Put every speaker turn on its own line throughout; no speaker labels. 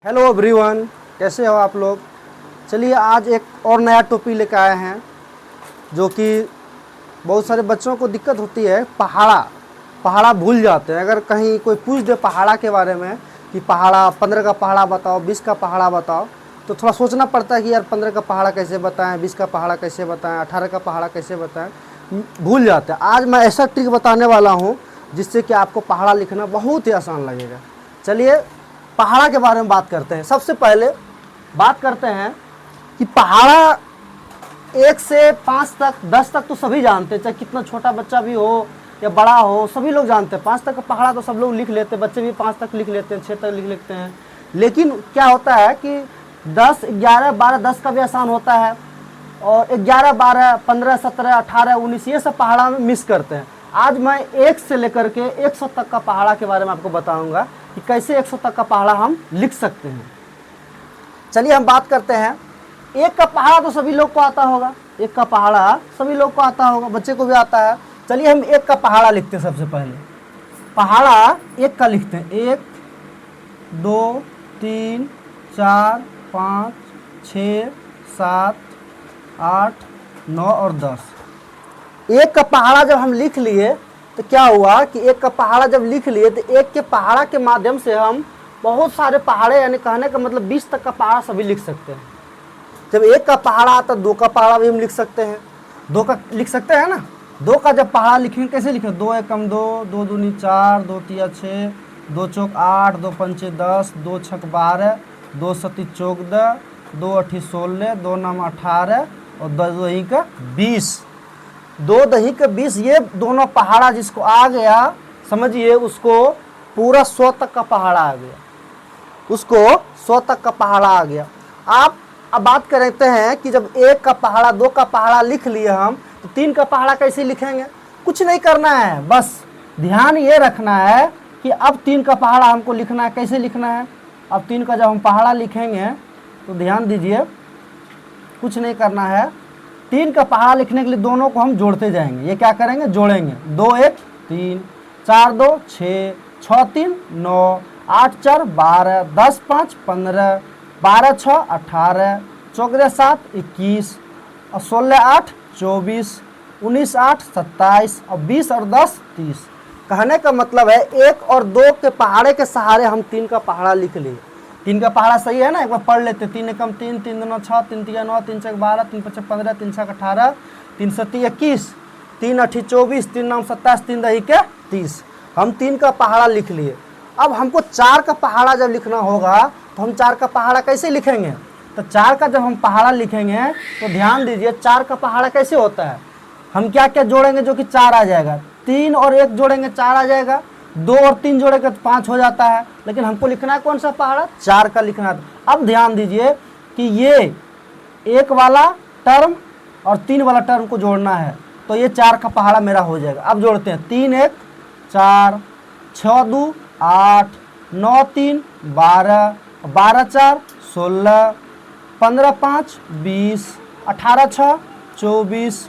Hello everyone, कैसे हो आप लोग। चलिए आज एक और नया टॉपिक लेकर आए हैं जो कि बहुत सारे बच्चों को दिक्कत होती है। पहाड़ा भूल जाते हैं। अगर कहीं कोई पूछ दे पहाड़ा के बारे में कि पहाड़ा 15 का पहाड़ा बताओ, 20 का पहाड़ा बताओ, तो थोड़ा सोचना पड़ता है कि यार 15 का पहाड़ा कैसे बताएं, 20 का पहाड़ा कैसे बताएं, 18 का पहाड़ा कैसे बताएं, भूल जाते हैं। आज मैं ऐसा ट्रिक बताने वाला हूँ जिससे कि आपको पहाड़ा लिखना बहुत ही आसान लगेगा। चलिए पहाड़ा के बारे में बात करते हैं। सबसे पहले बात करते हैं कि पहाड़ा 1 से 5 तक, 10 तक तो सभी जानते हैं, चाहे कितना छोटा बच्चा भी हो या बड़ा हो, सभी लोग जानते हैं। 5 तक का पहाड़ा तो सब लोग लिख लेते हैं, बच्चे भी 5 तक लिख लेते हैं, 6 तक लिख लेते हैं। लेकिन क्या होता है कि 10, 11, 12, 10 का भी आसान होता है, और 11, 12, 15, 17, 18, 19 ये सब पहाड़ा में मिस करते हैं। आज मैं 1 से लेकर के 100 तक का पहाड़ा के बारे में आपको बताऊंगा कि कैसे 100 तक का पहाड़ा हम लिख सकते हैं। चलिए हम बात करते हैं। 1 का पहाड़ा तो सभी लोग को आता होगा, 1 का पहाड़ा सभी लोग को आता होगा, बच्चे को भी आता है। चलिए हम 1 का पहाड़ा लिखते हैं। सबसे पहले पहाड़ा 1 का लिखते हैं। 1, 2, 3, 4, 5, 6, 7, 8, 9 और 10। 1 का पहाड़ा जब हम लिख लिए तो क्या हुआ कि 1 का पहाड़ा जब लिख लिए तो 1 के पहाड़ा के माध्यम से हम बहुत सारे पहाड़े, यानी कहने का मतलब 20 तक का पहाड़ा सभी लिख सकते हैं। जब 1 का पहाड़ा आता है 2 का पहाड़ा भी हम लिख सकते हैं। 2 का लिख सकते हैं ना। 2 का जब पहाड़ा लिखेंगे कैसे लिखेंगे? 2 एकम 2, 2 दूनी 4, 2 तिया 6, 2 चौक 8, 2 पंचे 10, 2 छक 12, 2 सती 14, 2 अठी 16, 2 नम 18 और 2 दही का 20। 2 दही का 20 ये दोनों पहाड़ा जिसको आ गया, समझिए उसको पूरा 100 तक का पहाड़ा आ गया, उसको 100 तक का पहाड़ा आ गया। आप अब बात करते हैं कि जब 1 का पहाड़ा, 2 का पहाड़ा लिख लिए हम, तो 3 का पहाड़ा कैसे लिखेंगे? कुछ नहीं करना है, बस ध्यान ये रखना है कि अब 3 का पहाड़ा हमको लिखना है। कैसे लिखना है? अब 3 का जब हम पहाड़ा लिखेंगे तो ध्यान दीजिए, कुछ नहीं करना है। 3 का पहाड़ा लिखने के लिए दोनों को हम जोड़ते जाएंगे। ये क्या करेंगे? जोड़ेंगे। 2 1 3, 4 2 6, 6 3 9, 8 4 12, 10 5 15, 12 6 18, 14 7 21 और 16 8 24, 19 8 27 और 20 और 10 30। कहने का मतलब है 1 और 2 के पहाड़े के सहारे हम 3 का पहाड़ा लिख लिए। 3 का पहाड़ा सही है ना? एक बार पढ़ लेते। 3 एकम 3, 3 दूना 6, 3 तिया 9, 3 छक 12, 3 पचे 15, 3 छक 18, 3 सती 21, 3 अठी 24, 3 9 27, 3 दही के 30। हम 3 का पहाड़ा लिख लिए। अब हमको 4 का पहाड़ा जब लिखना होगा तो हम 4 का पहाड़ा कैसे लिखेंगे? तो 4 का जब हम पहाड़ा लिखेंगे तो ध्यान दीजिए 4 का पहाड़ा कैसे होता है। हम क्या क्या जोड़ेंगे जो कि 4 आ जाएगा? 3 और 1 जोड़ेंगे 4 आ जाएगा, 2 और 3 जोड़ेंगे तो 5 हो जाता है। लेकिन हमको लिखना है कौन सा पहाड़ा? 4 का लिखना है। अब ध्यान दीजिए कि ये 1 वाला टर्म और 3 वाला टर्म को जोड़ना है, तो ये 4 का पहाड़ा मेरा हो जाएगा। अब जोड़ते हैं। 3 1 4, 6 2 8, 9 3 12, 12 4 16, 15 5 20, 18 6 24,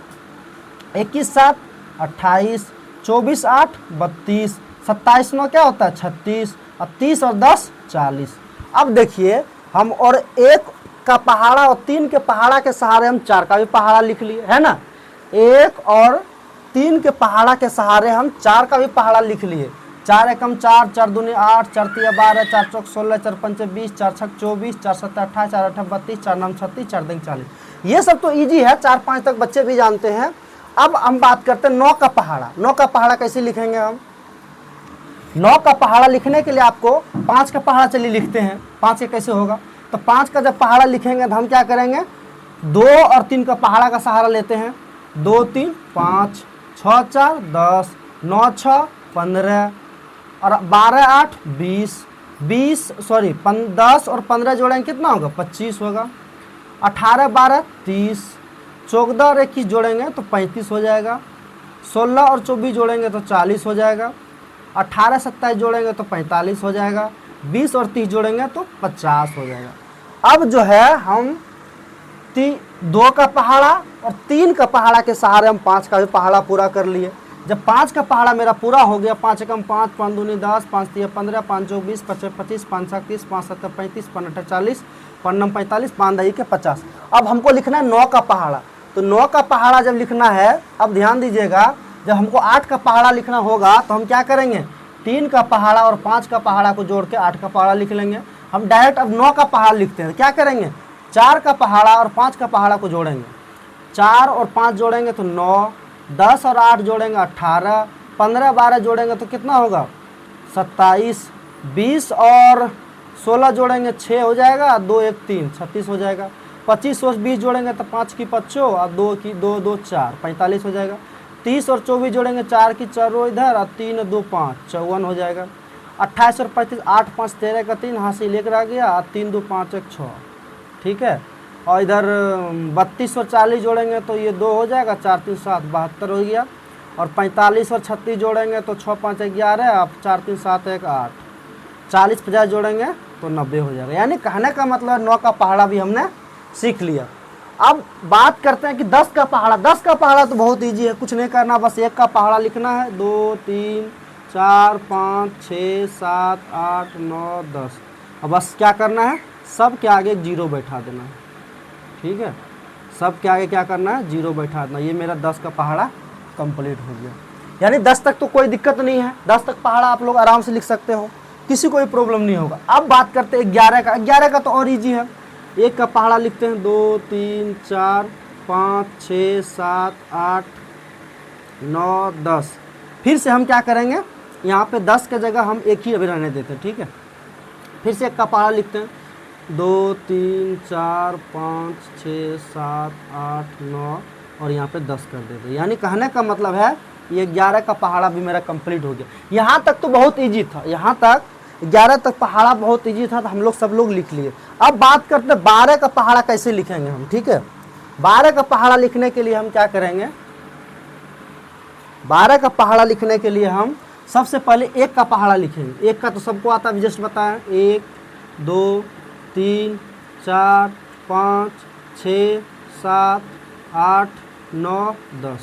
21 7 28, 24 8 32, 27 9 क्या होता है? 36 और 30 और 10 40। अब देखिए हम और 1 का पहाड़ा और 3 के पहाड़ा के सहारे हम 4 का भी पहाड़ा लिख लिए, है ना। 1 और 3 के पहाड़ा के सहारे हम 4 का भी पहाड़ा लिख लिए। 4 एकम 4, 4 दूनी 8, 4 तिया 12, 4 चौक 16, 4 पंचे 20, 4 छक 24, 4 सत्ता 28, 4 अठा 32, 4 9 36, 4 दंग 40। ये सब तो इजी है, 4 5 तक बच्चे भी जानते हैं। अब हम बात करते हैं 9 का पहाड़ा। 9 का पहाड़ा कैसे लिखेंगे हम? 9 का पहाड़ा लिखने के लिए आपको 5 का पहाड़ा चलिए लिखते हैं। 5 का कैसे होगा? तो 5 का जब पहाड़ा लिखेंगे तो हम क्या करेंगे? 2 और 3 का पहाड़ा का सहारा लेते हैं। 2 3 5, 6 4 10, 9 6 15 और 12 8 20, 10 और 15 जोड़ेंगे कितना होगा? 25 होगा। 18 12 30, 14 और 21 जोड़ेंगे तो 35 हो जाएगा। 16 और 24 जोड़ेंगे तो 40 हो जाएगा। 18 27 जोड़ेंगे तो 45 हो जाएगा। 20 और 30 जोड़ेंगे तो 50 हो जाएगा। अब जो है हम 2 का पहाड़ा और 3 का पहाड़ा के सहारे हम 5 का भी पहाड़ा पूरा कर लिए। जब 5 का पहाड़ा मेरा पूरा हो गया, 5 एकम 5, 5 दूनी 10, 5 तिया 15, 5 चौक 20, 5 25, 5 7 30, 5 7 35, 5 8 40, 5 9 45, 5 दही के 50। अब हमको लिखना है 9 का पहाड़ा। तो 9 का पहाड़ा जब लिखना है, अब ध्यान दीजिएगा, जब हमको 8 का पहाड़ा लिखना होगा तो हम क्या करेंगे, 3 का पहाड़ा और 5 का पहाड़ा को जोड़ के 8 का पहाड़ा लिख लेंगे। हम डायरेक्ट अब 9 का पहाड़ा लिखते हैं, क्या करेंगे, 4 का पहाड़ा और 5 का पहाड़ा को जोड़ेंगे, 4 और 5 जोड़ेंगे तो 9, 10 और 8 जोड़ेंगे 18, 15 12 जोड़ेंगे तो कितना होगा 27, 20 और 16 जोड़ेंगे 6 हो जाएगा, 2 1 3 36 हो जाएगा, 25 और 20 जोड़ेंगे तो 5 की 5 और 2 की 2 2 4 45 हो जाएगा, 30 और 24 जोड़ेंगे 4 की 4 इधर और 3 2 5 54 हो जाएगा, 28 और 35 8 5 13 का 3 हासिल एक रह गया और 3 2 5 1 6, ठीक है। और इधर 32 और 40 जोड़ेंगे तो ये 2 हो जाएगा, 4 3 7 72 हो गया, और 45 और 36 जोड़ेंगे तो 6 5 11, अब 4 3 7 1 8, 40 50 जोड़ेंगे तो 90 हो जाएगा। यानी कहने का मतलब 9 का पहाड़ा भी हमने सीख लिया। अब बात करते हैं कि 10 का पहाड़ा। 10 का पहाड़ा तो बहुत ईजी है, कुछ नहीं करना, बस 1 का पहाड़ा लिखना है, 2 3 4 5 6 7 8 9 10। अब बस क्या करना है, सब के आगे 0 बैठा देना है, ठीक है। सब के आगे क्या करना है, 0 बैठा देना। ये मेरा 10 का पहाड़ा कंप्लीट हो गया। यानी 10 तक तो कोई दिक्कत नहीं है, 10 तक पहाड़ा आप लोग आराम से लिख सकते हो, किसी को भी प्रॉब्लम नहीं होगा। अब बात करते हैं 11 का। 11 का तो और ईजी है। 1 का पहाड़ा लिखते हैं, 2 3 4 5 6 7 8 9 10। फिर से हम क्या करेंगे, यहाँ पे 10 के जगह हम एक ही अभी रहने देते हैं, ठीक है। फिर से 1 का पहाड़ा लिखते हैं, 2 3 4 5 6 7 8 9 और यहाँ पे 10 कर देते। यानी कहने का मतलब है ये 11 का पहाड़ा भी मेरा कंप्लीट हो गया। यहाँ तक तो बहुत इजी था, यहाँ तक 11 तक पहाड़ा बहुत इजी था, तो हम लोग सब लोग लिख लिए। अब बात करते हैं 12 का पहाड़ा कैसे लिखेंगे हम, ठीक है। 12 का पहाड़ा लिखने के लिए हम क्या करेंगे, 12 का पहाड़ा लिखने के लिए हम सबसे पहले 1 का पहाड़ा लिखेंगे। 1 का तो सबको आता है, जस्ट बताएं, 1 2 3 4 5 6 7 8 9 10,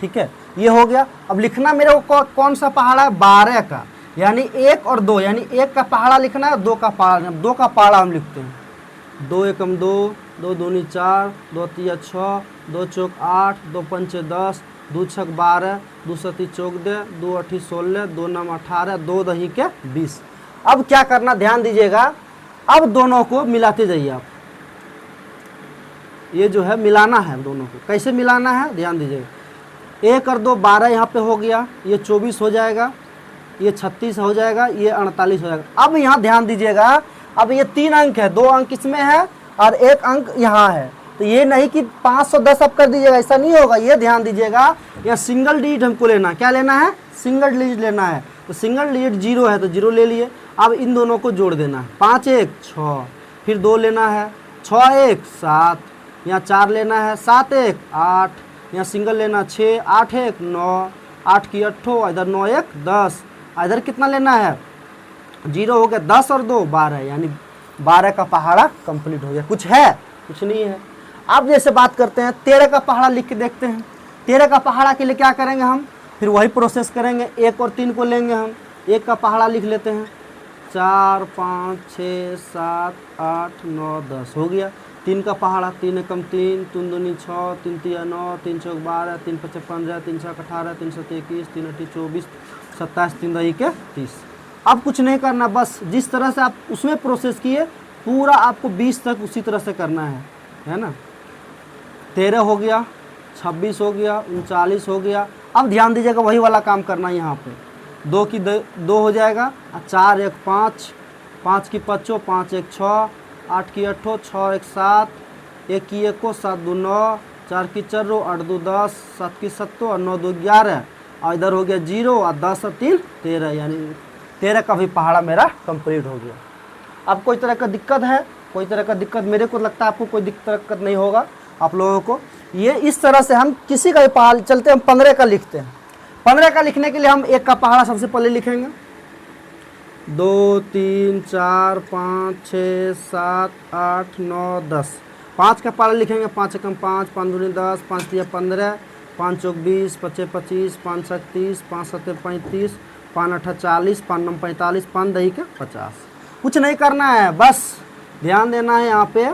ठीक है, ये हो गया। अब लिखना मेरे को कौन सा पहाड़ा है, 12 का। यानी 1 और 2, यानी 1 का पहाड़ा लिखना है, 2 का पहाड़ा, 2 का पहाड़ा हम लिखते हैं, 2 एकम 2, 2 दूनी 4, 2 तिया 6, 2 चौक 8, 2 पंचे 10, 2 छक 12, 2 सती चौक दे, 2 अठी 16, 2 नम 18, 2 दही के 20। अब क्या करना, ध्यान दीजिएगा, अब दोनों को मिलाते जाइए आप। ये जो है मिलाना है दोनों को, कैसे मिलाना है ध्यान दीजिएगा। 1 और 2 12 यहाँ पे हो गया, ये 24 हो जाएगा, ये 36 हो जाएगा, ये 48 हो जाएगा। अब यहाँ ध्यान दीजिएगा, अब ये 3 अंक है, 2 अंक इसमें है और 1 अंक यहाँ है, तो ये नहीं कि 510 अब कर दीजिएगा, ऐसा नहीं होगा। ये ध्यान दीजिएगा, यहाँ सिंगल डिजिट हमको लेना, क्या लेना है, सिंगल डिजिट लेना है। तो सिंगल डिजिट 0 है तो 0 ले लिए। अब इन दोनों को जोड़ देना है, 5 1 6, फिर 2 लेना है, 6 1 7, यहाँ 4 लेना है, 7 1 8, यहाँ सिंगल लेना 6, 8 1 9, 8 की 8, इधर 9 1 10, इधर कितना लेना है, 0 हो गया, 10 और 2 12, यानी 12 का पहाड़ा कंप्लीट हो गया। कुछ है, कुछ नहीं है। अब जैसे बात करते हैं 13 का पहाड़ा लिख के देखते हैं। 13 का पहाड़ा के लिए क्या करेंगे हम, फिर वही प्रोसेस करेंगे, 1 और 3 को लेंगे हम। 1 का पहाड़ा लिख लेते हैं, 4 5 6 7 8 9 10 हो गया। 3 का पहाड़ा, 3 एकम 3, 3 दूनी 6, 3 तिया 9, 3 चौक 12, 3 पचे 15, 3 छक 18, 3 सत्ते 21, 3 अठी 24, 27, 3 दही के 30। अब कुछ नहीं करना, बस जिस तरह से आप उसमें प्रोसेस किए पूरा आपको 20 तक उसी तरह से करना है ना। 13 हो गया, 26 हो गया, 39 हो गया। अब ध्यान दीजिएगा, वही वाला काम करना है यहाँ पे। 2 की 2 हो जाएगा, 4 1 5, 5 की 5, 5 1 6, 8 की 8, 6 1 7, 1 की 1 7 2 9, 4 की 4 8 2 10, 7 की 7 और 9 2 11, और इधर हो गया 0 और 10 और 3 13, यानी 13 का भी पहाड़ा मेरा कंप्लीट हो गया। अब कोई तरह का दिक्कत है, कोई तरह का दिक्कत, मेरे को लगता है आपको कोई दिक्कत नहीं होगा आप लोगों को। ये इस तरह से हम किसी का भी पहाड़ा, चलते हम 15 का लिखते हैं। 15 का लिखने के लिए हम 1 का पहाड़ा सबसे पहले लिखेंगे, 2 3 4 5 6 7 8 9 10। 5 का पहाड़ा लिखेंगे, 5 एकम 5, 5 दूनी 10, 5 तिया 15, 5 चौक 20, 25 25, 5 7 30, 5 7 35, 5 8 40, 5 9 45, 5 दही के 50। कुछ नहीं करना है, बस ध्यान देना है यहाँ पे,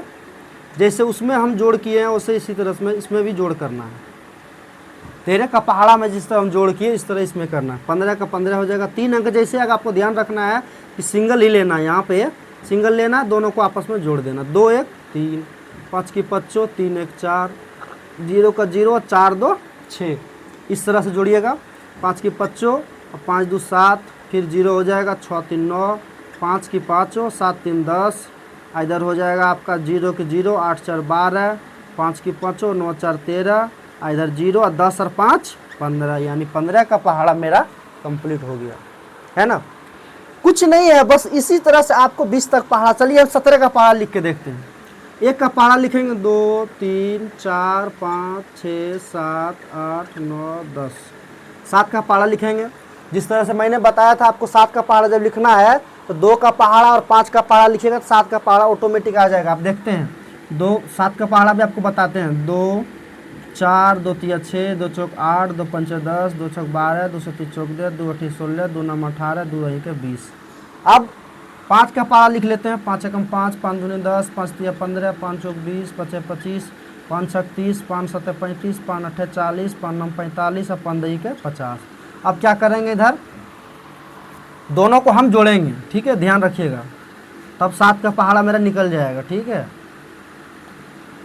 जैसे उसमें हम जोड़ किए हैं वैसे इसी तरह से इसमें भी जोड़ करना है। 13 का पहाड़ा में जिस तरह हम जोड़ किए इस तरह इसमें करना है। 15 का 15 हो जाएगा। 3 अंक जैसे अगर आपको ध्यान रखना है कि सिंगल ही लेना है, यहाँ पे सिंगल लेना, दोनों को आपस में जोड़ देना। 2 1 3, 5 की 5, 3 1 4, 0 का 0, 4 2 6, इस तरह से जोड़िएगा। 5 की 5, 5 2 7, फिर 0 हो जाएगा, 6 3 9, 5 की 5, 7 3 10, इधर हो जाएगा आपका 0 के 0, 8 4 12, 5 की 5, 9 4 13, इधर 0 और 10 और 5 15, यानी 15 का पहाड़ा मेरा कंप्लीट हो गया है ना। कुछ नहीं है, बस इसी तरह से आपको 20 तक पहाड़ा। चलिए हम 17 का पहाड़ा लिख के देखते हैं। 1 का पहाड़ा लिखेंगे 2 3 4 5 6 7 8 9 10। 7 का पहाड़ा लिखेंगे जिस तरह से मैंने बताया था आपको। 7 का पहाड़ा जब लिखना है तो 2 का पहाड़ा और 5 का पहाड़ा लिखिएगा तो 7 का पहाड़ा ऑटोमेटिक आ जाएगा। आप देखते हैं 2 7 का पहाड़ा भी आपको बताते हैं। 2 4 2 3 6, 2 चौक 8, 2 5 10, 2 चौक 12, 2 3 चौक 10, 2 8 16, 2 9 18, 2 1 20। अब 5 का पहाड़ा लिख लेते हैं। 5 एकम 5, 5 दूनी 10, 5 3 15, 5 चौक 20, 5 25, 5 6 30, 5 7 35, 5 8 40, 5 9 45 और 5 दही के 50। अब क्या करेंगे, इधर दोनों को हम जोड़ेंगे, ठीक है, ध्यान रखिएगा, तब 7 का पहाड़ा मेरा निकल जाएगा, ठीक है।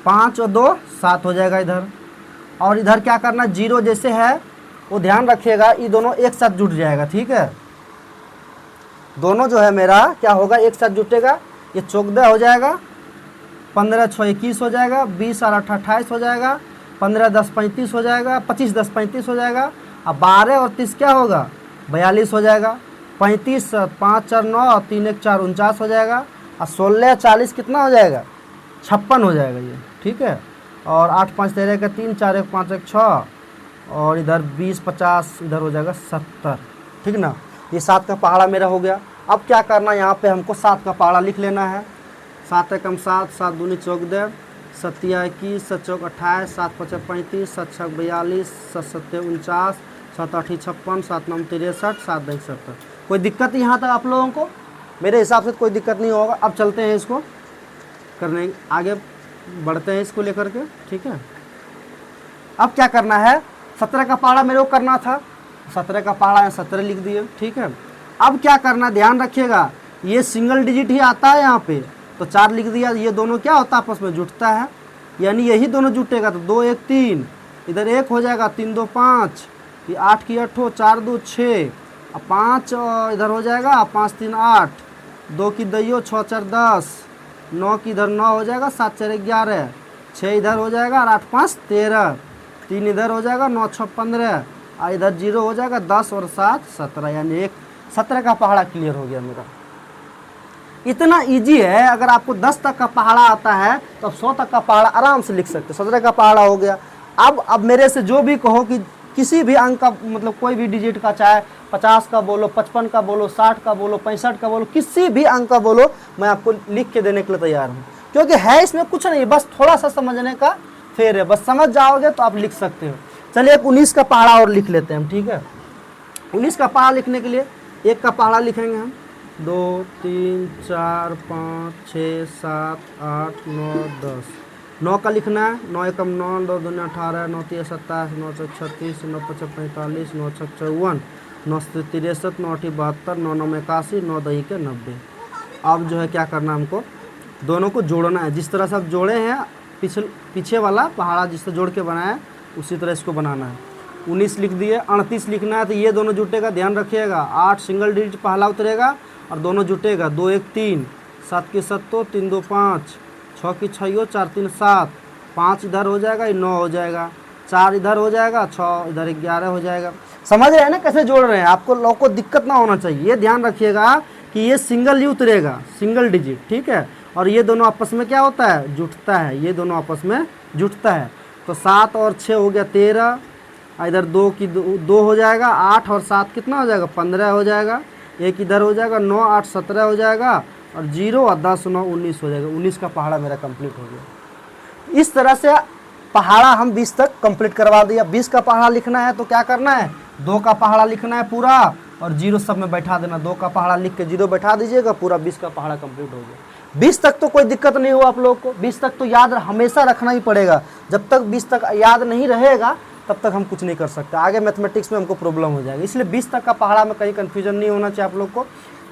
5 और 2 7 हो जाएगा इधर। और इधर क्या करना, 0 जैसे है वो ध्यान रखिएगा, ये दोनों एक साथ जुट जाएगा, ठीक है। दोनों जो है मेरा क्या होगा, एक साथ जुटेगा। ये 14 हो जाएगा, 15 6 21 हो जाएगा, 20 और 8 28 हो जाएगा, 15 10 35 हो जाएगा, 25 10 35 हो जाएगा। अब 12 और 30 क्या होगा, 42 हो जाएगा। 35 5 4 9, 3 1 4 49 हो जाएगा। और 16 40 कितना हो जाएगा, 56 हो जाएगा ये, ठीक है। और 8 5 13 का 3, 4 1 5 1 6, और इधर 20 50, इधर हो जाएगा 70, ठीक ना। ये 7 का पहाड़ा मेरा हो गया। अब क्या करना, यहाँ पे हमको 7 का पहाड़ा लिख लेना है। 7 एकम 7, 7 दूनी 14, 7 21, 7 चौक 28, 7 5 35, 7 6 42, 7 7 49, 7 8 56, 7 9 63, 7 10 70। कोई दिक्कत यहाँ तक आप लोगों को? मेरे हिसाब से कोई दिक्कत नहीं होगा। अब चलते हैं इसको करने, आगे बढ़ते हैं इसको लेकर के, ठीक है। अब क्या करना है, 17 का पहाड़ा मेरे को करना था। 17 का पहाड़ा 17 लिख दिए, ठीक है। अब क्या करना, ध्यान रखिएगा, ये सिंगल डिजिट ही आता है यहाँ पे, तो 4 लिख दिया। ये दोनों क्या होता है, आपस में जुटता है, यानी यही दोनों जुटेगा तो 2 1 3, इधर 1 हो जाएगा, 3 2 5, ये 8 की 8, 4 2 6, 5 इधर हो जाएगा, 5 3 8, 2 की दइयो, 6 4 10, 9 की इधर 9 हो जाएगा, 7 4 11, 6 इधर हो जाएगा और 8 5 13, 3 इधर हो जाएगा, 9 6 15, और इधर 0 हो जाएगा, 10 और 7 17, यानी 17 का पहाड़ा क्लियर हो गया मेरा। इतना इजी है। अगर आपको 10 तक का पहाड़ा आता है तो अब 100 तक का पहाड़ा आराम से लिख सकते। 17 का पहाड़ा हो गया। अब मेरे से जो भी कहो कि किसी भी अंक का, मतलब कोई भी डिजिट का, चाहे 50 का बोलो, 55 का बोलो, 60 का बोलो, 65 का बोलो, किसी भी अंक का बोलो, मैं आपको लिख के देने के लिए तैयार हूँ, क्योंकि है इसमें कुछ नहीं, बस थोड़ा सा समझने का फेर है। बस समझ जाओगे तो आप लिख सकते हो। चलिए एक 19 का पहाड़ा और लिख लेते हैं हम, ठीक है। 19 का पहाड़ा लिखने के लिए 1 का पहाड़ा लिखेंगे हम। 2 3 4 5 6 7 8 9 10। 9 का लिखना है। 9 एकम 9, 2 दूनी 18, 9 3 27, 9 4 36, 9 5 45, 9 6 54, 9 से 63, 9 8 72, 9 9 81, 9 दही के 90। अब जो है क्या करना, हमको दोनों को जोड़ना है। जिस तरह से आप जोड़े हैं पीछे वाला पहाड़ा जिससे जोड़ के बनाया है, उसी तरह इसको बनाना है। 19 लिख दिए। 38 लिखना है तो ये दोनों जुटेगा, ध्यान रखिएगा। 8 सिंगल डिजिट पहला उतरेगा और दोनों जुटेगा। 2 1 3, 7 की 7, 3 2 5, 6 की 6, 4 3 7, 5 इधर हो जाएगा, ये 9 हो जाएगा, 4 इधर हो जाएगा, 6 इधर 11 हो जाएगा। समझ रहे हैं ना कैसे जोड़ रहे हैं? आपको लोगों को दिक्कत ना होना चाहिए। ये ध्यान रखिएगा कि ये सिंगल ही उतरेगा, सिंगल डिजिट, ठीक है। और ये दोनों आपस में क्या होता है, जुटता है। ये दोनों आपस में जुटता है। तो 7 और 6 हो गया 13, इधर 2 की 2 हो जाएगा, 8 और 7 कितना हो जाएगा, 15 हो जाएगा। 1 इधर हो जाएगा, 9 8 17 हो जाएगा, और 0 और 10 9 19 हो जाएगा। 19 का पहाड़ा मेरा कंप्लीट हो गया। इस तरह से पहाड़ा हम 20 तक कंप्लीट करवा दिया। 20 का पहाड़ा लिखना है तो क्या करना है, 2 का पहाड़ा लिखना है पूरा और 0 सब में बैठा देना। 2 का पहाड़ा लिख के 0 बैठा दीजिएगा, पूरा 20 का पहाड़ा कंप्लीट हो गया। 20 तक तो कोई दिक्कत नहीं हुआ आप लोग को, 20 तक तो याद हमेशा रखना ही पड़ेगा। जब तक 20 तक याद नहीं रहेगा तब तक हम कुछ नहीं कर सकते, आगे मैथमेटिक्स में हमको प्रॉब्लम हो जाएगी। इसलिए 20 तक का पहाड़ा में कहीं कन्फ्यूजन नहीं होना चाहिए आप लोग को।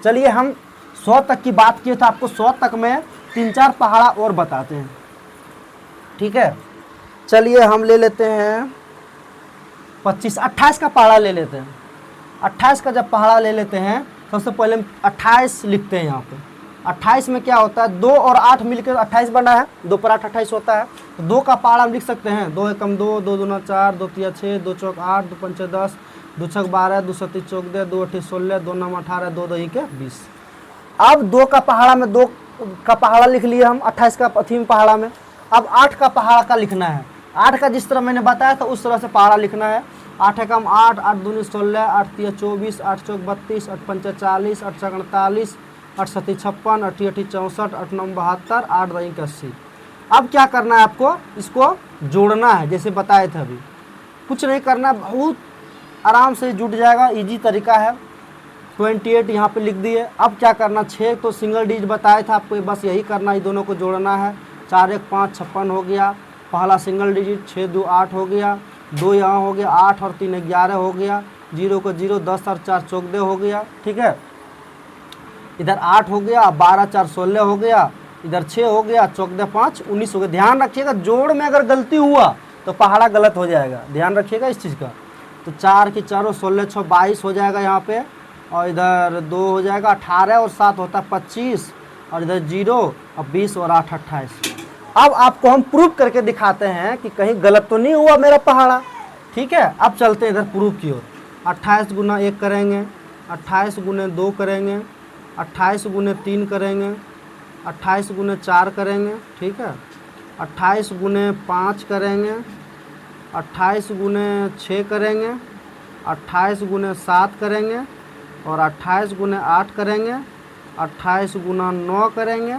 चलिए हम 100 तक की बात किए तो आपको 100 तक में 3-4 पहाड़ा और बताते हैं, ठीक है। चलिए हम ले लेते हैं 28 का पहाड़ा ले लेते हैं। 28 का जब पहाड़ा ले लेते हैं सबसे पहले हम 28 लिखते हैं यहाँ पे। 28 में क्या होता है, 2 और 8 मिलकर 28 बना है, 2 पर 8 28 होता है। तो 2 का पहाड़ा हम लिख सकते हैं, 2 एकम 2, 2 दूना 4, 2 तिया 6, 2 चौक 8, 2 पंचे 10, 2 छक 12, 2 सत्ती 14, 2 अठी 16, 2 नम 18, 2 दही के 20। अब 2 का पहाड़ा में 2 का पहाड़ा लिख लिए हम 28 का अथीम पहाड़ा में। अब 8 का पहाड़ा का लिखना है। 8 का जिस तरह मैंने बताया था उस तरह से पहाड़ा लिखना है। 8 एकम 8, 8 दूनी 16, 8 तिया 24, 8 चौक 32, 8 पंचे 40, 8 छक 48, 8 सत्ती 56, 8 अठी 64, 8 नम 72, 8 दही के 80। अब क्या करना है आपको, इसको जोड़ना है जैसे बताए थे अभी, कुछ नहीं करना, बहुत आराम से जुड़ जाएगा, इजी तरीका है। 28 यहाँ पे लिख दिए। अब क्या करना, 6 तो सिंगल डिजिट बताया था आपको, बस यही करना, ये दोनों को जोड़ना है। 4 1 5 56 हो गया, पहला सिंगल डिजिट। 6 2 8 हो गया, 2 यहाँ हो गया, 8 और 3 11 हो गया, 0 को 0, 10 और 4 14 हो गया, ठीक है। इधर 8 हो गया, 12 4 16 हो गया, इधर 6 हो गया, 14 5 19 हो गया। ध्यान रखिएगा जोड़ में अगर गलती हुआ तो पहाड़ा गलत हो जाएगा, ध्यान रखिएगा इस चीज़ का। तो 4 की 4 16 6 22 हो जाएगा यहाँ पे, और इधर 2 हो जाएगा 18 और 7 होता है 25, और इधर 0 और 20 और 8 28। अब आपको हम प्रूफ करके दिखाते हैं कि कहीं गलत तो नहीं हुआ मेरा पहाड़ा, ठीक है। अब चलते हैं इधर प्रूफ की ओर। 28 गुना 1 करेंगे, 28 गुने 2 करेंगे, 28 गुने 3 करेंगे, 28 गुने 4 करेंगे, ठीक है। 28 गुने 5 करेंगे, 28 गुने 6 करेंगे, 28 गुने 7 करेंगे, और 28 गुने 8 करेंगे, 28 गुना 9 करेंगे,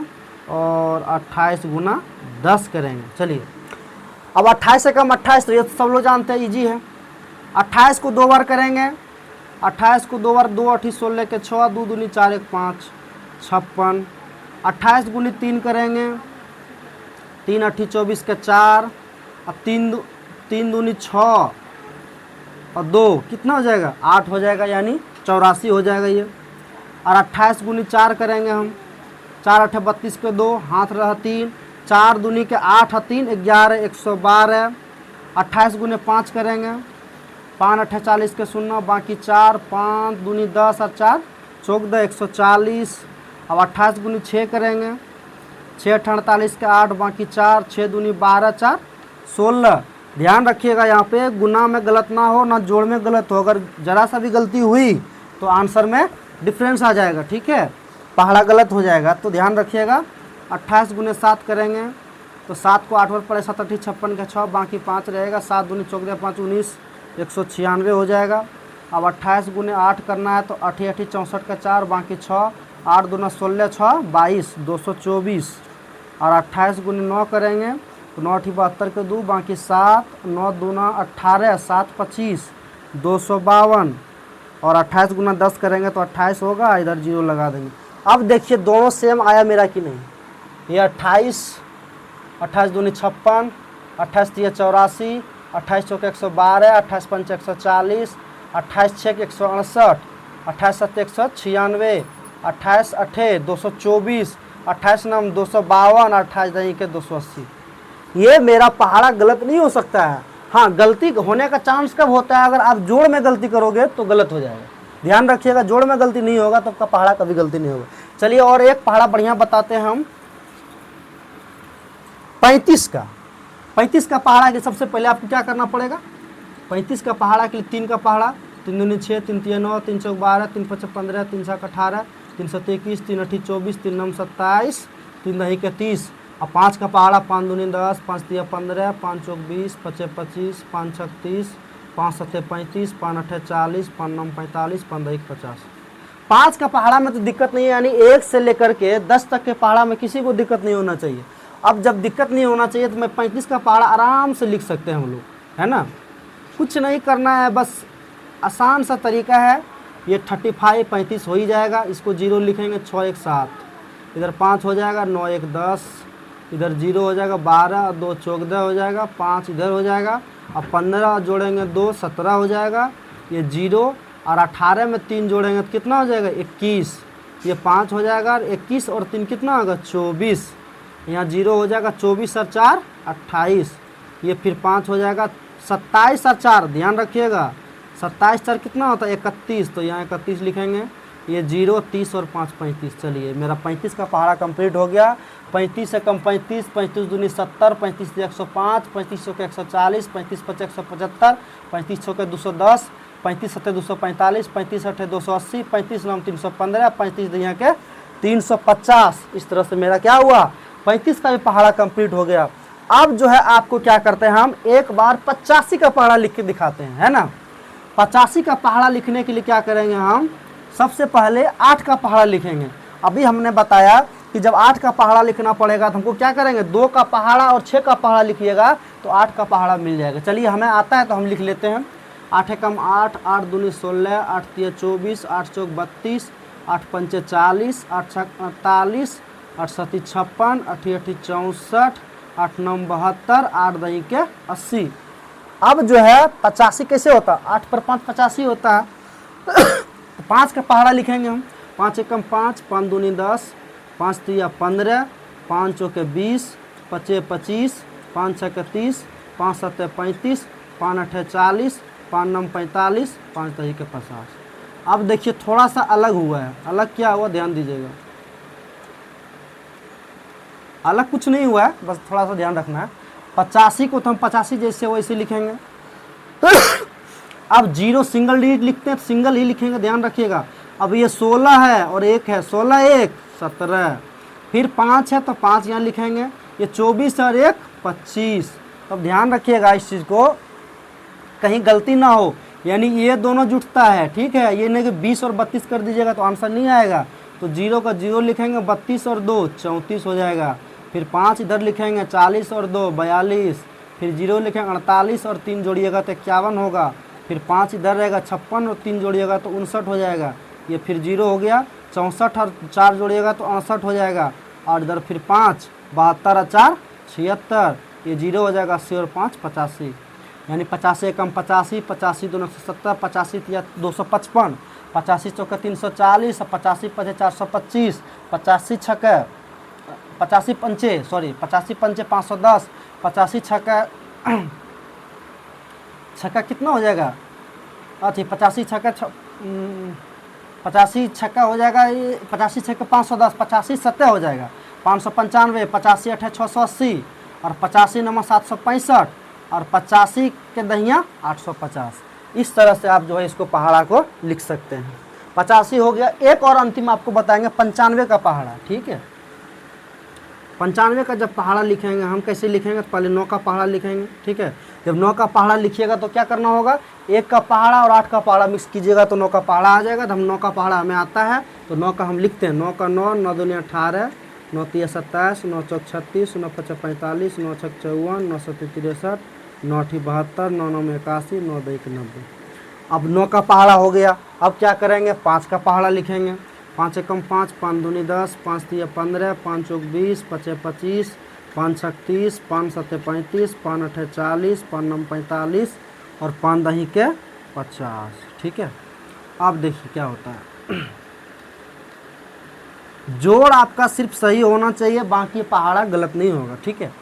और 28 गुना 10 करेंगे। चलिए अब 28 से कम 28 तो ये सब लोग जानते हैं, इजी है। 28 को 2 बार करेंगे, 28 को 2 बार, 2 अठी 16 के 6, 2 दूनी 4 1 5 56। 28 गुनी 3 करेंगे, 3 अठी 24 के 4, अब 3 दूनी 6 और 2 कितना हो जाएगा, 8 हो जाएगा, यानी 84 हो जाएगा ये। और 28 गुनी 4 करेंगे हम, 4 अठे 32 के 2, हाथ रहा 3, 4 दूनी के 8 और 3 11 112। 28 गुने 5 करेंगे, 5 अठे 40 के 0, बाकी 4, 5 दूनी 10 और 4 14 140। अब 28 गुनी 6 करेंगे, 6 अठे 48 के 8, बाकी 4, 6 दूनी 12 4 16। ध्यान रखिएगा यहाँ पे गुना में गलत ना हो, ना जोड़ में गलत हो। अगर जरा सा भी गलती हुई तो आंसर में डिफरेंस आ जाएगा, ठीक है, पहाड़ा गलत हो जाएगा, तो ध्यान रखिएगा। 28 गुने 7 करेंगे तो 7 को 8 बार पड़े, 7 अठी 56 के 6, बाकी 5 रहेगा, 7 दूनी 14 5 19 196 हो जाएगा। अब 28 गुने 8 करना है तो 8 अठी 64 के 4, बाकी 6, 8 दूना 16 6 22 224। और 28 गुने 9 करेंगे तो 9 अठी 72 के 2, बाकी 7, 9 दूना 18 7 25 252। और 28 गुना 10 करेंगे तो 28 होगा, इधर 0 लगा देंगे। अब देखिए दोनों सेम आया मेरा कि नहीं, ये 28 दूनी 56, 28 तिया 84, 28 चौक 112, 28 पंच 140, 28 छः 168, 28 सत्त 196, 28 अठे 224, 28 नम 252, 28 दही के 280। ये मेरा पहाड़ा गलत नहीं हो सकता है। हाँ, गलती होने का चांस कब होता है, अगर आप जोड़ में गलती करोगे तो गलत हो जाएगा। ध्यान रखिएगा, जोड़ में गलती नहीं होगा तो आपका पहाड़ा कभी गलती नहीं होगा। चलिए और एक पहाड़ा बढ़िया बताते हैं हम, 35 का। 35 का पहाड़ा के सबसे पहले आपको क्या करना पड़ेगा, 35 का पहाड़ा के लिए 3 का पहाड़ा, 3 दूनी 6, 3 तिया 9, 3 चौक 12, 3 पच 15, 3 छक 18, 3 सत्त 21, 3 अठी 24, 3 नम 27, 3 दही के 30। और 5 का पहाड़ा, 5 दूनी 10, 5 तिया 15, 5 चौक 20, 5 25, 5 छक 30, 5 सत्ते 35, 5 अठे 40, 5 नम 45, 5 दही 50। 5 का पहाड़ा में तो दिक्कत नहीं है, यानी 1 से लेकर के 10 तक के पहाड़ा में किसी को दिक्कत नहीं होना चाहिए। अब जब दिक्कत नहीं होना चाहिए तो मैं 35 का पहाड़ा आराम से लिख सकते हैं हम लोग, है ना। कुछ नहीं करना है, बस आसान सा तरीका है। ये 35 35 हो ही जाएगा, इसको 0 लिखेंगे, 6 1 7, इधर 5 हो जाएगा, 9 1 10, इधर 0 हो जाएगा, 12 2 14 हो जाएगा, 5 इधर हो जाएगा, अब 15 जोड़ेंगे 2 17 हो जाएगा, ये 0 और 18 में 3 जोड़ेंगे तो कितना हो जाएगा 21, ये 5 हो जाएगा, और 21 और 3 कितना होगा 24, यहाँ 0 हो जाएगा, 24 और 4 28, ये फिर 5 हो जाएगा, 27 और 4 ध्यान रखिएगा, 27 4 कितना होता है 31, तो यहाँ 31 लिखेंगे, ये 0 30 और 5 35। चलिए मेरा 35 का पहाड़ा कंप्लीट हो गया। 35 से कम 35, 35 दूनी 70, 35 से 105, 35 के 140, 35 5 175, 35 के 210, 35 7 245, 35 8 280, 35 9 315, 35 यहाँ के 350। इस तरह से मेरा क्या हुआ 35 का भी पहाड़ा कंप्लीट हो गया। अब जो है आपको क्या करते हैं, हम एक बार 85 का पहाड़ा लिख के दिखाते हैं, है ना। 85 का पहाड़ा लिखने के लिए क्या करेंगे, हम सबसे पहले 8 का पहाड़ा लिखेंगे। अभी हमने बताया कि जब 8 का पहाड़ा लिखना पड़ेगा तो हमको क्या करेंगे, 2 का पहाड़ा और 6 का पहाड़ा लिखिएगा तो 8 का पहाड़ा मिल जाएगा। चलिए हमें आता है तो हम लिख लेते हैं। 8 एकम 8, 8 दूनी 16, 8 3 24, 8 चौक 32, 8 पंचे 40, 8 छक 48, 8 7 56, 8 8 64, 8 9 72, 8 दही के 80। अब जो है 85 कैसे होता है, 8 पर 5 85 होता है। तो 5 का पहाड़ा लिखेंगे हम। 5 एकम 5, 5 दूनी 10, 5 3 15, 5 चौके 20, 5 25, 5 6 30, 5 7 35, 5 8 40, 5 9 45, 5 दही के 50। अब देखिए थोड़ा सा अलग हुआ है। अलग क्या हुआ ध्यान दीजिएगा, अलग कुछ नहीं हुआ है, बस थोड़ा सा ध्यान रखना है। 85 को तो हम 85 जैसे वैसे लिखेंगे। अब 0 सिंगल डिजिट लिखते हैं तो सिंगल ही लिखेंगे, ध्यान रखिएगा। अब ये 16 है और 1 है, 16 1 17, फिर 5 है तो 5 यहाँ लिखेंगे, ये 24 और 1 25। तब ध्यान रखिएगा इस चीज़ को, कहीं गलती ना हो, यानी ये दोनों जुटता है, ठीक है। ये नहीं कि 20 और 32 कर दीजिएगा तो आंसर नहीं आएगा। तो 0 का 0 लिखेंगे, 32 और 2 34 हो जाएगा। फिर 5 इधर लिखेंगे, 40 और 2 42, फिर 0 लिखेंगे 48 और 3 जोड़िएगा तो 51 होगा। फिर 5 इधर रहेगा, 56 और 3 जोड़िएगा तो 59 हो जाएगा। ये फिर 0 हो गया, 64 और 4 जोड़िएगा तो 68 हो जाएगा। और इधर फिर 5 72 और 4 76, ये 0 हो जाएगा, 80 और 5 85, यानी 50 एकम 85, 85 दूनी 170, 85 या 255, 85 चौके 340, 85 पचे 425, 85 छक्के 85 पंचे 510, 85 छक्का कितना हो जाएगा, अच्छा 85 छक्का 85 छक्का हो जाएगा, 85 छक्के 510, 85 7 हो जाएगा, 595, 85 8 680 और 85 9 765 और 85 के दहिया 850। इस तरह से आप जो है इसको पहाड़ा को लिख सकते हैं। 85 हो गया। एक और अंतिम आपको बताएंगे 95 का पहाड़ा, ठीक है। 95 का जब पहाड़ा लिखेंगे हम कैसे लिखेंगे, तो पहले 9 का पहाड़ा लिखेंगे, ठीक है। जब 9 का पहाड़ा लिखिएगा तो क्या करना होगा, 1 का पहाड़ा और 8 का पहाड़ा मिक्स कीजिएगा तो 9 का पहाड़ा आ जाएगा। तो हम 9 का पहाड़ा हमें आता है तो 9 का हम लिखते हैं। 9 का 9, 9 दूनी 18, 9 3 27, 9 चौक 36, 9 5 45, 9 6 54, 9 7 63, 9 8 72, 9 9 81, 9 2 90। अब 9 का पहाड़ा हो गया। अब क्या करेंगे, 5 का पहाड़ा लिखेंगे। 5 एकम 5, 5 दूनी 10, 5 3 15, 5 चौक 20, 5 25, 5 6 30, 5 7 35, 5 8 40, 5 9 45 और 5 दही के 50, ठीक है। अब देखिए क्या होता है, जोड़ आपका सिर्फ सही होना चाहिए, बाकी पहाड़ा गलत नहीं होगा, ठीक है।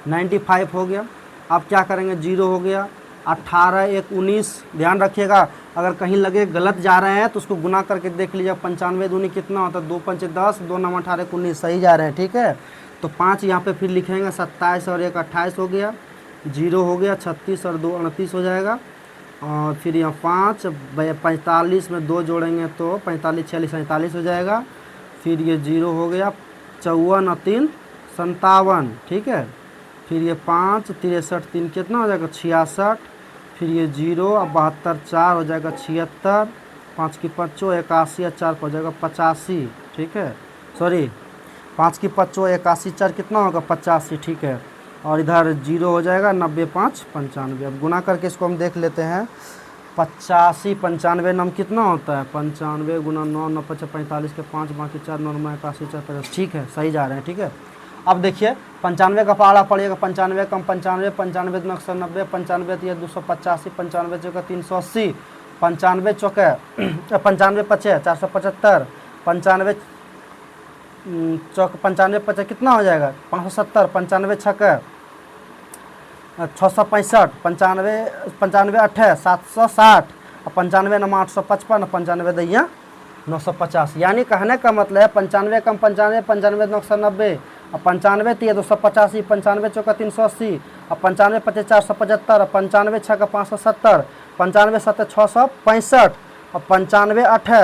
95 हो गया। अब क्या करेंगे, 0 हो गया, 18 1 19। ध्यान रखिएगा अगर कहीं लगे गलत जा रहे हैं तो उसको गुना करके देख लीजिए। 95 दूनी कितना होता है, 2 पंचे 10, 2 9 18 19, सही जा रहे हैं, ठीक है। तो 5 यहाँ पे फिर लिखेंगे, 27 और 1 28 हो गया, 0 हो गया, 36 और 2 29 हो जाएगा। और फिर यहाँ 5 45 में 2 जोड़ेंगे तो 45 46 47 हो जाएगा। फिर ये 0 हो गया, 54 और 3 57, ठीक है। फिर ये 5 63 3 कितना हो जाएगा 66। फिर ये 0 अब 72 4 हो जाएगा 76, 5 की 5 81 4 हो जाएगा 85, ठीक है। सॉरी 5 की 5 81 4 कितना होगा 85, ठीक है। और इधर 0 हो जाएगा, 90 5 95। अब गुना करके इसको हम देख लेते हैं। 85 95 नम कितना होता है 95 गुना 9 9 5 45 के 5 बाकी 4 9 9 81 4 50, ठीक है, सही जा रहे हैं, ठीक है। अब देखिए 95 का पहाड़ा पड़ेगा, 95 कम 95 95 2 190 95 285 95 चौका 380 95 चौके 95 पचे 475 95 चौक 95 पचे कितना हो जाएगा 570 95 छक्के 665 95 95 अट्ठे 760 और 95 9 855 95 दैया 950। यानी कहने का मतलब है 95 कम 95 95 990 और 95 3 285 95 चौका 380 और 95 पचे 475 और 95 छक्का 570 95 7 665 और 95 अट्ठे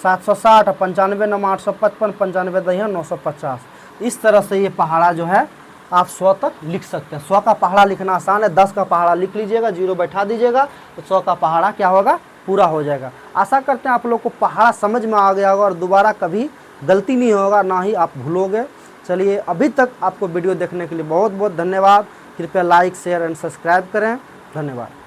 760 और 95 9 855 95 दैया 950। इस तरह से ये पहाड़ा जो है आप 100 तक लिख सकते हैं। 100 का पहाड़ा लिखना आसान है, 10 का पहाड़ा लिख लीजिएगा, 0 बैठा दीजिएगा तो 100 का पहाड़ा क्या होगा पूरा हो जाएगा। आशा करते हैं आप लोग को पहाड़ा समझ में आ गया होगा और दोबारा कभी गलती नहीं होगा, ना ही आप भूलोगे। चलिए अभी तक आपको वीडियो देखने के लिए बहुत बहुत धन्यवाद। कृपया लाइक शेयर एंड सब्सक्राइब करें। धन्यवाद।